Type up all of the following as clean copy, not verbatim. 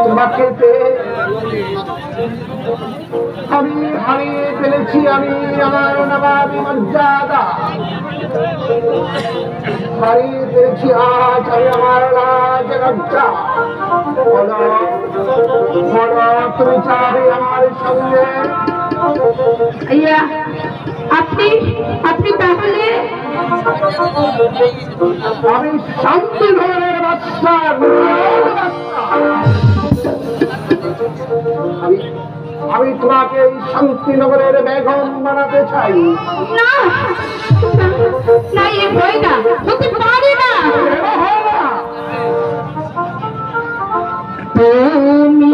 তোমাকে আমি হারিয়ে ফেলেছি, আমি আমার নবাবী মর্যাদা হারিয়ে ফেলেছি। আজ আমি আমার রাজলজ্জা। বলো বলো, তুমি চাবে আমার সঙ্গে? আইয়া আপনি আপনি তাহলে আমি শান্তি ধরনের বাচ্চা, আমি তোমাকে এই শান্তিনগরের বেগম বানাতে চাই। না না, এ হয় না, হতে পারে না। তুমি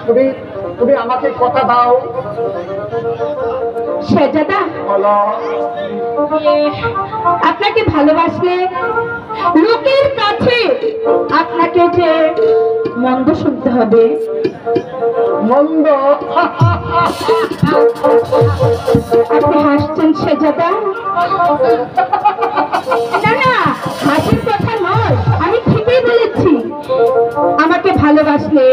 তুমি তুমি আমাকে কথা দাও। শেহজাদা, বলো। আপনাকে ভালোবাসলে লোকের কাছে আপনাকে যে মন্দ শুনতে হবে। মন্দ? আপনি হাসছেন শেহজাদা? না না, হাসির কথা নয়, আমি ঠিকই বলেছি। আমাকে ভালোবাসলে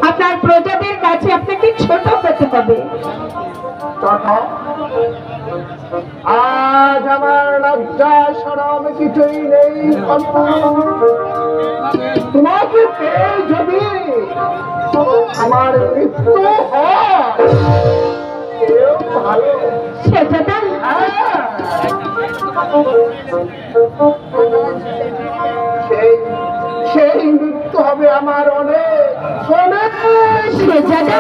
আপনার প্রজাদের কাছে আপনাকে ছোট হতে হবে। আজ আমার লজ্জা শরম কিছুই নেই। তোমাকে পেয়ে যদি আমার মৃত্যু হয় এও ভালো। শেহজাদা, সেই মৃত্যু হবে আমার অনেক অনেক। শেহজাদা,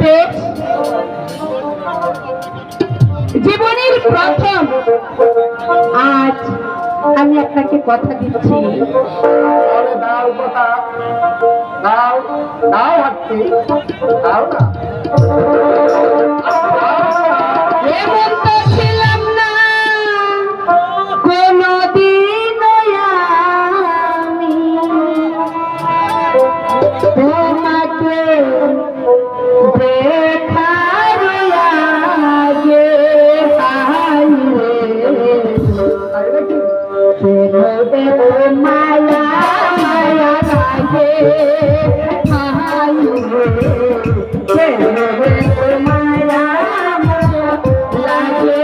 বেশ, জীবনের প্রথম আজ আমি আপনাকে কথা দিচ্ছি। আরে দাও কথা, দাও দাও হাঁটছি, দাও না। এমন তো ছিলাম না কোনদিন আমি, তোমাকে দেখার আগে মায়া মায়া লাগে মায়া লাগে।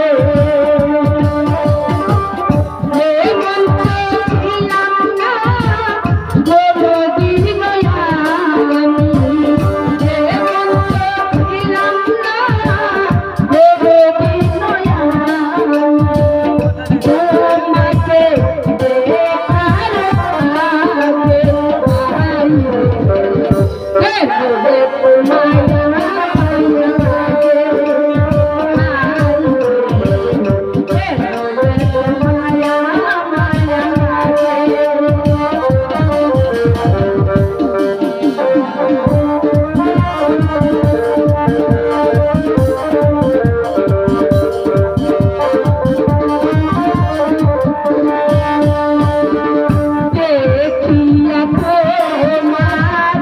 দেখিয়া তোমার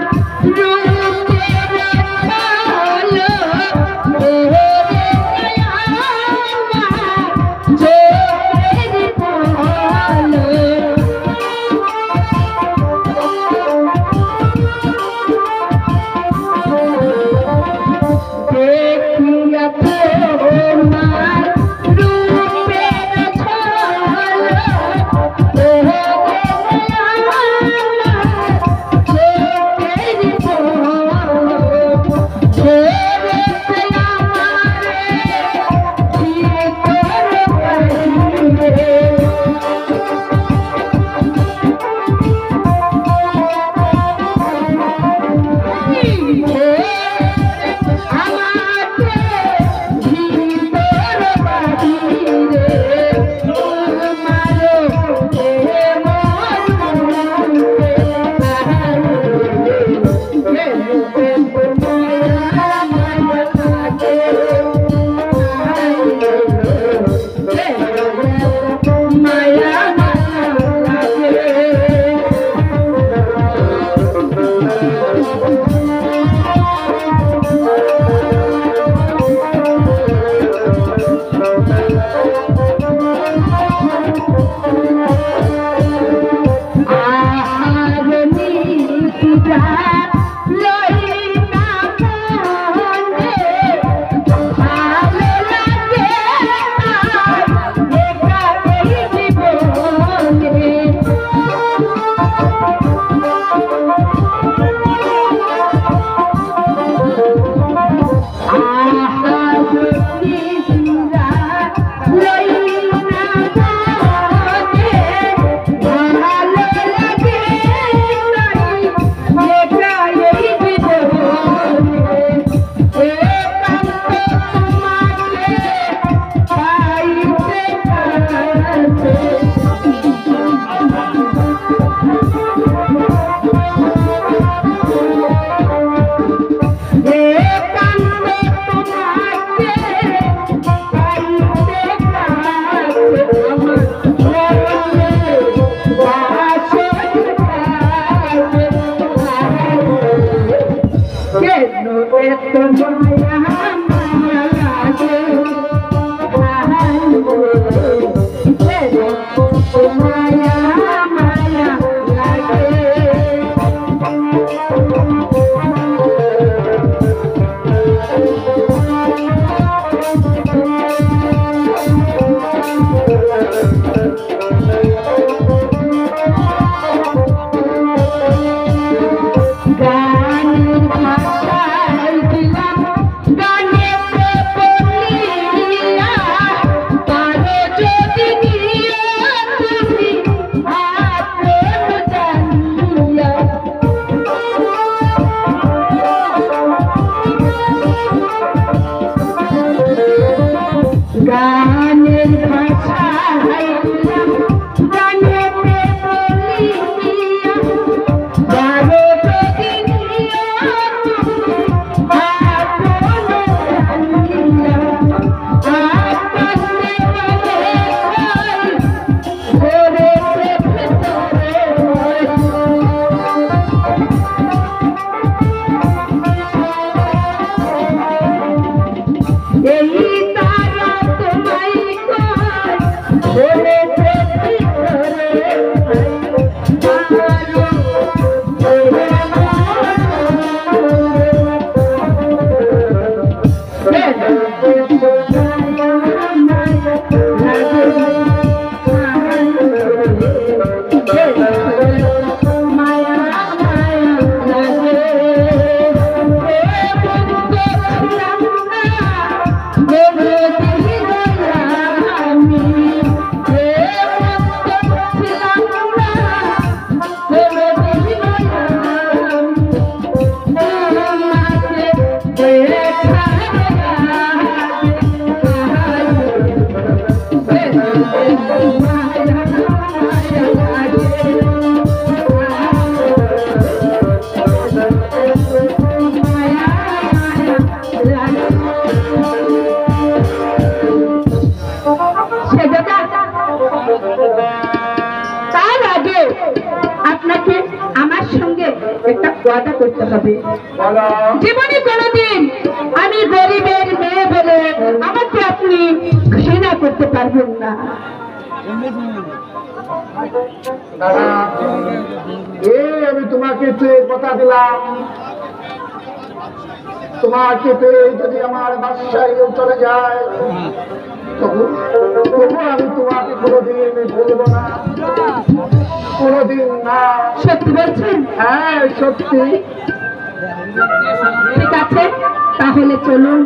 রূপের কেন এত মায়া মায়া লাগে কেন এত মায়া মায়া লাগে গানের ভাষায় দিলাম গানেতে বলিয়া পারো যদি নিয়ে তুমি আপন জানিয়া গানের ভাষায় দিলাম গানেতে বলিয়া পারো যদি নিয়ে তুমি আপন জানিয়া আপন মনে এই তারা তোমায় কয় বলেছে ভিতরে আরো মায়া মায়া লাগে তার আগে আপনাকে আমার সঙ্গে একটা ওয়াদা করতে হবে বলো জীবনে কোনোদিন আমি গরিবের মেয়ে বলে আমাকে আপনি ঘৃণা করতে পারবেন না দাদা আমি তোমাকে চেয়ে কথা দিলাম তোমাকে পেয়ে যদি আমার বাসায় চলে যায় তবু আমি তোমাকে কোনোদিন ভুলবো না কোনোদিন না সত্যি বলছেন হ্যাঁ সত্যি ঠিক আছে তাহলে চলুন